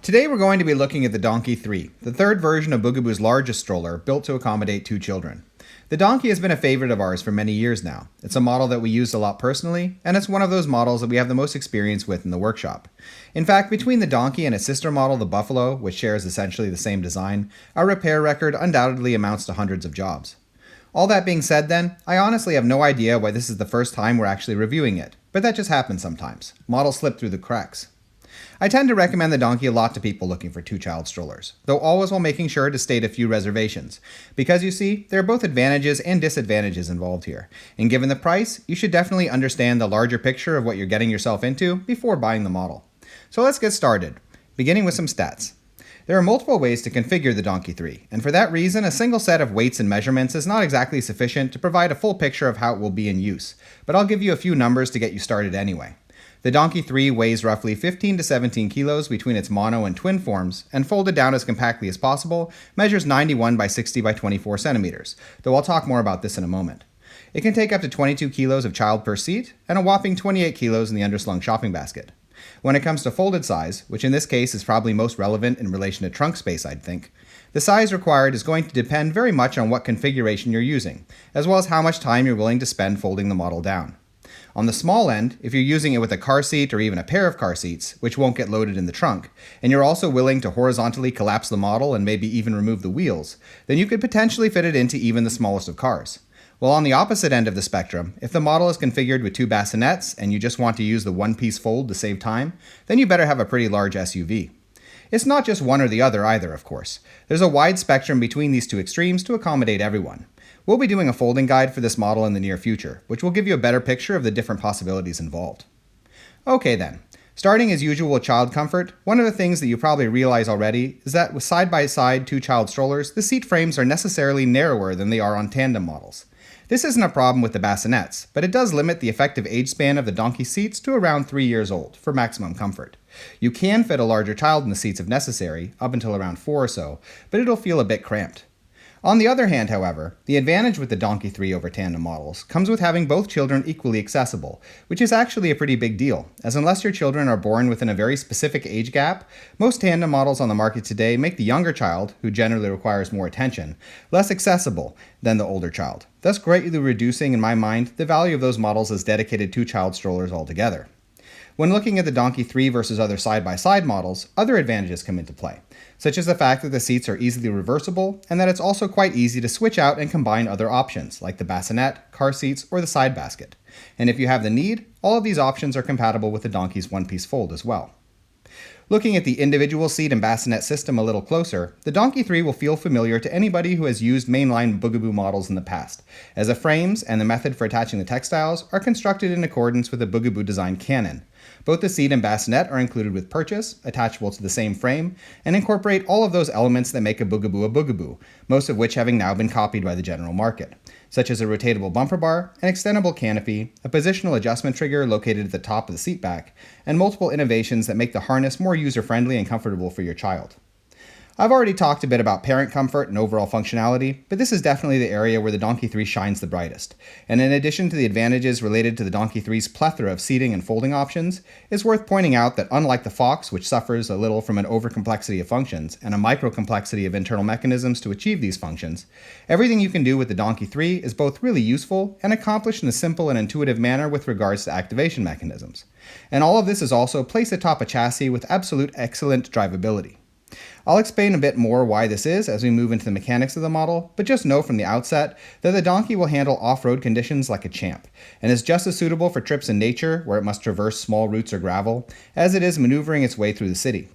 Today we're going to be looking at the Donkey 3, the third version of Bugaboo's largest stroller built to accommodate 2 children. The Donkey has been a favorite of ours for many years now. It's a model that we use a lot personally, and it's one of those models that we have the most experience with in the workshop. In fact, between the Donkey and its sister model, the Buffalo, which shares essentially the same design, our repair record undoubtedly amounts to hundreds of jobs. All that being said then, I honestly have no idea why this is the first time we're actually reviewing it, but that just happens sometimes. Models slip through the cracks. I tend to recommend the Donkey a lot to people looking for 2-child strollers, though always while making sure to state a few reservations, because you see, there are both advantages and disadvantages involved here, and given the price, you should definitely understand the larger picture of what you're getting yourself into before buying the model. So let's get started, beginning with some stats. There are multiple ways to configure the Donkey 3, and for that reason, a single set of weights and measurements is not exactly sufficient to provide a full picture of how it will be in use, but I'll give you a few numbers to get you started anyway. The Donkey 3 weighs roughly 15 to 17 kilos between its mono and twin forms, and folded down as compactly as possible, measures 91 by 60 by 24 centimeters, though I'll talk more about this in a moment. It can take up to 22 kilos of child per seat, and a whopping 28 kilos in the underslung shopping basket. When it comes to folded size, which in this case is probably most relevant in relation to trunk space I'd think, the size required is going to depend very much on what configuration you're using, as well as how much time you're willing to spend folding the model down. On the small end, if you're using it with a car seat or even a pair of car seats, which won't get loaded in the trunk, and you're also willing to horizontally collapse the model and maybe even remove the wheels, then you could potentially fit it into even the smallest of cars. While on the opposite end of the spectrum, if the model is configured with 2 bassinets and you just want to use the one-piece fold to save time, then you better have a pretty large SUV. It's not just one or the other either, of course. There's a wide spectrum between these two extremes to accommodate everyone. We'll be doing a folding guide for this model in the near future, which will give you a better picture of the different possibilities involved. Okay then, starting as usual with child comfort, one of the things that you probably realize already is that with side-by-side 2-child strollers, the seat frames are necessarily narrower than they are on tandem models. This isn't a problem with the bassinets, but it does limit the effective age span of the Donkey seats to around 3 years old, for maximum comfort. You can fit a larger child in the seats if necessary, up until around 4 or so, but it'll feel a bit cramped. On the other hand, however, the advantage with the Donkey 3 over tandem models comes with having both children equally accessible, which is actually a pretty big deal, as unless your children are born within a very specific age gap, most tandem models on the market today make the younger child, who generally requires more attention, less accessible than the older child, thus greatly reducing, in my mind, the value of those models as dedicated 2-child strollers altogether. When looking at the Donkey 3 versus other side-by-side models, other advantages come into play, such as the fact that the seats are easily reversible and that it's also quite easy to switch out and combine other options, like the bassinet, car seats, or the side basket. And if you have the need, all of these options are compatible with the Donkey's one-piece fold as well. Looking at the individual seat and bassinet system a little closer, the Donkey 3 will feel familiar to anybody who has used mainline Bugaboo models in the past, as the frames and the method for attaching the textiles are constructed in accordance with the Bugaboo design canon. Both the seat and bassinet are included with purchase, attachable to the same frame, and incorporate all of those elements that make a Bugaboo, most of which having now been copied by the general market, such as a rotatable bumper bar, an extendable canopy, a positional adjustment trigger located at the top of the seat back, and multiple innovations that make the harness more user-friendly and comfortable for your child. I've already talked a bit about parent comfort and overall functionality, but this is definitely the area where the Donkey 3 shines the brightest. And in addition to the advantages related to the Donkey 3's plethora of seating and folding options, it's worth pointing out that unlike the Fox, which suffers a little from an overcomplexity of functions and a micro-complexity of internal mechanisms to achieve these functions, everything you can do with the Donkey 3 is both really useful and accomplished in a simple and intuitive manner with regards to activation mechanisms. And all of this is also placed atop a chassis with absolute excellent drivability. I'll explain a bit more why this is as we move into the mechanics of the model, but just know from the outset that the Donkey will handle off-road conditions like a champ, and is just as suitable for trips in nature where it must traverse small routes or gravel, as it is maneuvering its way through the city.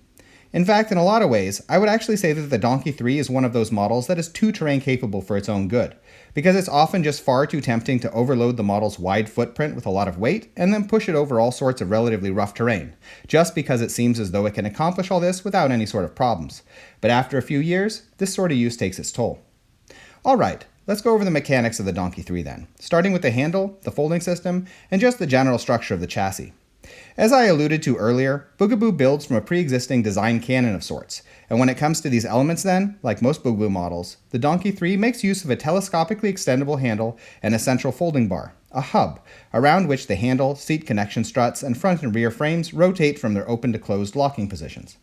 In fact, in a lot of ways, I would actually say that the Donkey 3 is one of those models that is too terrain capable for its own good, because it's often just far too tempting to overload the model's wide footprint with a lot of weight and then push it over all sorts of relatively rough terrain, just because it seems as though it can accomplish all this without any sort of problems. But after a few years, this sort of use takes its toll. Alright, let's go over the mechanics of the Donkey 3 then, starting with the handle, the folding system, and just the general structure of the chassis. As I alluded to earlier, Bugaboo builds from a pre-existing design canon of sorts, and when it comes to these elements then, like most Bugaboo models, the Donkey 3 makes use of a telescopically extendable handle and a central folding bar, a hub, around which the handle, seat connection struts, and front and rear frames rotate from their open to closed locking positions.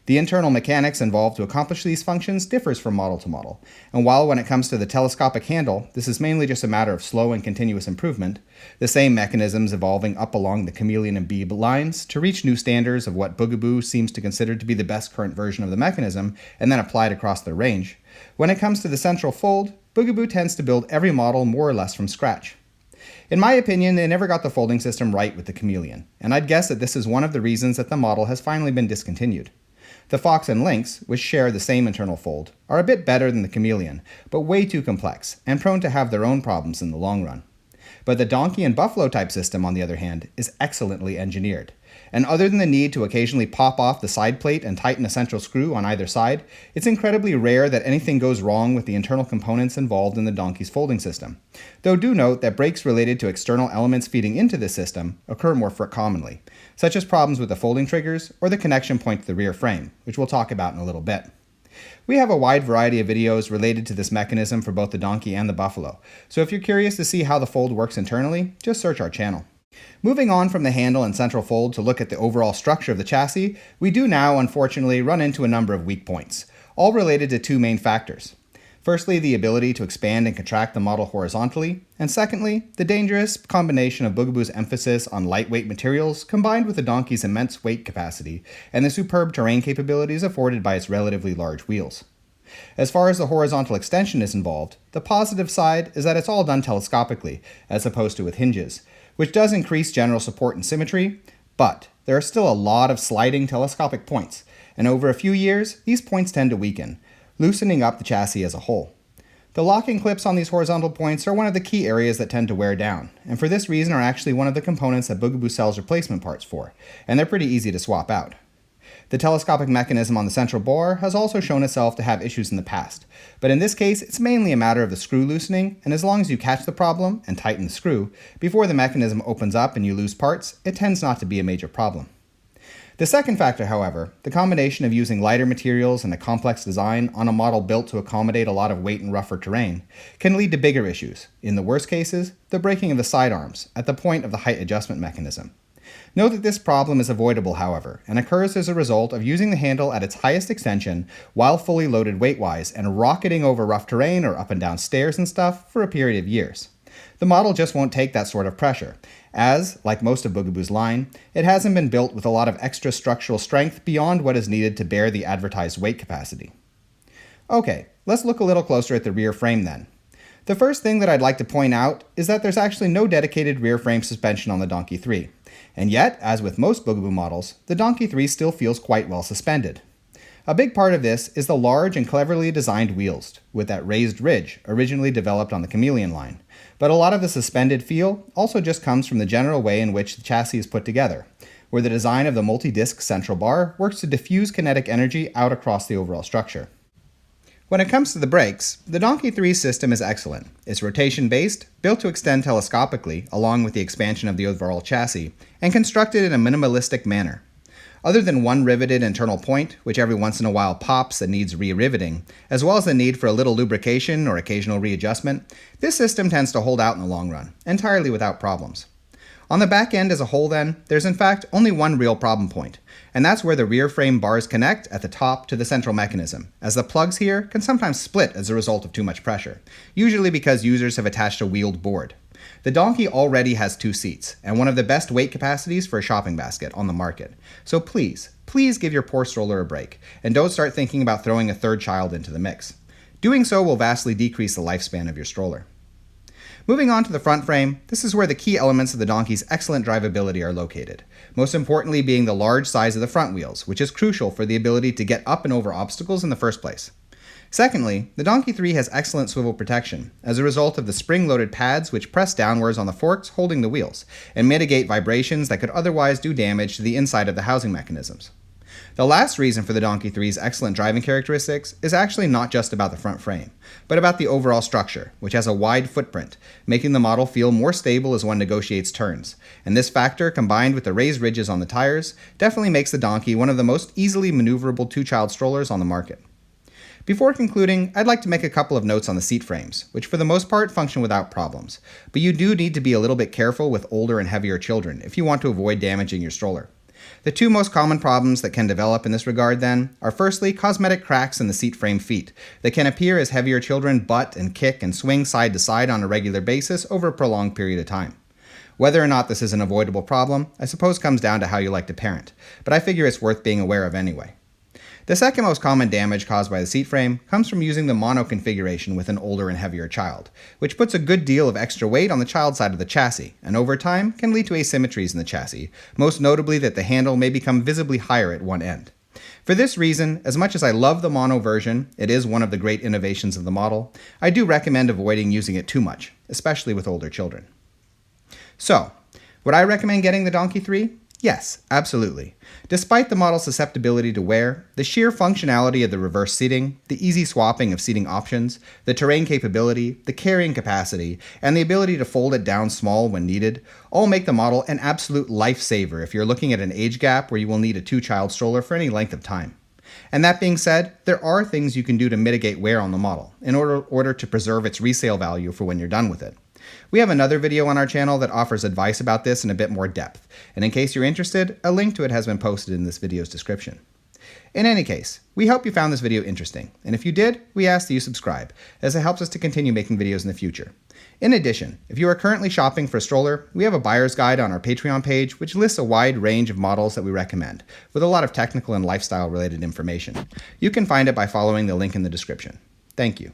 The internal mechanics involved to accomplish these functions differs from model to model, and while when it comes to the telescopic handle, this is mainly just a matter of slow and continuous improvement, the same mechanisms evolving up along the chameleon and bee lines to reach new standards of what Bugaboo seems to consider to be the best current version of the mechanism, and then applied across their range. When it comes to the central fold, Bugaboo tends to build every model more or less from scratch. In my opinion, they never got the folding system right with the chameleon, and I'd guess that this is one of the reasons that the model has finally been discontinued. The fox and lynx, which share the same internal fold, are a bit better than the chameleon, but way too complex, and prone to have their own problems in the long run. But the donkey and buffalo type system, on the other hand, is excellently engineered. And other than the need to occasionally pop off the side plate and tighten a central screw on either side, it's incredibly rare that anything goes wrong with the internal components involved in the donkey's folding system. Though do note that breaks related to external elements feeding into this system occur more commonly, such as problems with the folding triggers or the connection point to the rear frame, which we'll talk about in a little bit. We have a wide variety of videos related to this mechanism for both the donkey and the buffalo, so if you're curious to see how the fold works internally, just search our channel. Moving on from the handle and central fold to look at the overall structure of the chassis, we do now, unfortunately, run into a number of weak points, all related to two main factors. Firstly, the ability to expand and contract the model horizontally, and secondly, the dangerous combination of Bugaboo's emphasis on lightweight materials combined with the donkey's immense weight capacity and the superb terrain capabilities afforded by its relatively large wheels. As far as the horizontal extension is involved, the positive side is that it's all done telescopically, as opposed to with hinges, which does increase general support and symmetry, but there are still a lot of sliding telescopic points, and over a few years, these points tend to weaken, loosening up the chassis as a whole. The locking clips on these horizontal points are one of the key areas that tend to wear down, and for this reason are actually one of the components that Bugaboo sells replacement parts for, and they're pretty easy to swap out. The telescopic mechanism on the central bar has also shown itself to have issues in the past, but in this case it's mainly a matter of the screw loosening, and as long as you catch the problem and tighten the screw before the mechanism opens up and you lose parts, it tends not to be a major problem. The second factor, however, the combination of using lighter materials and a complex design on a model built to accommodate a lot of weight and rougher terrain, can lead to bigger issues, in the worst cases, the breaking of the sidearms at the point of the height adjustment mechanism. Note that this problem is avoidable, however, and occurs as a result of using the handle at its highest extension while fully loaded weight-wise and rocketing over rough terrain or up and down stairs and stuff for a period of years. The model just won't take that sort of pressure, as, like most of Bugaboo's line, it hasn't been built with a lot of extra structural strength beyond what is needed to bear the advertised weight capacity. Okay, let's look a little closer at the rear frame then. The first thing that I'd like to point out is that there's actually no dedicated rear frame suspension on the Donkey 3. And yet, as with most Bugaboo models, the Donkey 3 still feels quite well suspended. A big part of this is the large and cleverly designed wheels, with that raised ridge originally developed on the chameleon line. But a lot of the suspended feel also just comes from the general way in which the chassis is put together, where the design of the multi-disc central bar works to diffuse kinetic energy out across the overall structure. When it comes to the brakes, the Donkey 3 system is excellent. It's rotation-based, built to extend telescopically, along with the expansion of the overall chassis, and constructed in a minimalistic manner. Other than one riveted internal point, which every once in a while pops and needs re-riveting, as well as the need for a little lubrication or occasional readjustment, this system tends to hold out in the long run, entirely without problems. On the back end as a whole then, there's in fact only one real problem point, and that's where the rear frame bars connect at the top to the central mechanism, as the plugs here can sometimes split as a result of too much pressure, usually because users have attached a wheeled board. The Donkey already has 2 seats, and one of the best weight capacities for a shopping basket on the market, so please give your poor stroller a break, and don't start thinking about throwing a third child into the mix. Doing so will vastly decrease the lifespan of your stroller. Moving on to the front frame, this is where the key elements of the Donkey's excellent drivability are located, most importantly being the large size of the front wheels, which is crucial for the ability to get up and over obstacles in the first place. Secondly, the Donkey 3 has excellent swivel protection, as a result of the spring-loaded pads which press downwards on the forks holding the wheels, and mitigate vibrations that could otherwise do damage to the inside of the housing mechanisms. The last reason for the Donkey 3's excellent driving characteristics is actually not just about the front frame, but about the overall structure, which has a wide footprint, making the model feel more stable as one negotiates turns, and this factor, combined with the raised ridges on the tires, definitely makes the Donkey one of the most easily maneuverable 2-child strollers on the market. Before concluding, I'd like to make a couple of notes on the seat frames, which for the most part function without problems, but you do need to be a little bit careful with older and heavier children if you want to avoid damaging your stroller. The two most common problems that can develop in this regard, then, are firstly cosmetic cracks in the seat frame feet that can appear as heavier children butt and kick and swing side to side on a regular basis over a prolonged period of time. Whether or not this is an avoidable problem, I suppose comes down to how you like to parent, but I figure it's worth being aware of anyway. The second most common damage caused by the seat frame comes from using the mono configuration with an older and heavier child, which puts a good deal of extra weight on the child side of the chassis, and over time can lead to asymmetries in the chassis, most notably that the handle may become visibly higher at one end. For this reason, as much as I love the mono version, it is one of the great innovations of the model, I do recommend avoiding using it too much, especially with older children. So, would I recommend getting the Donkey 3? Yes, absolutely. Despite the model's susceptibility to wear, the sheer functionality of the reverse seating, the easy swapping of seating options, the terrain capability, the carrying capacity, and the ability to fold it down small when needed, all make the model an absolute lifesaver if you're looking at an age gap where you will need a two-child stroller for any length of time. And that being said, there are things you can do to mitigate wear on the model in order to preserve its resale value for when you're done with it. We have another video on our channel that offers advice about this in a bit more depth, and in case you're interested, a link to it has been posted in this video's description. In any case, we hope you found this video interesting, and if you did, we ask that you subscribe, as it helps us to continue making videos in the future. In addition, if you are currently shopping for a stroller, we have a buyer's guide on our Patreon page which lists a wide range of models that we recommend, with a lot of technical and lifestyle related information. You can find it by following the link in the description. Thank you.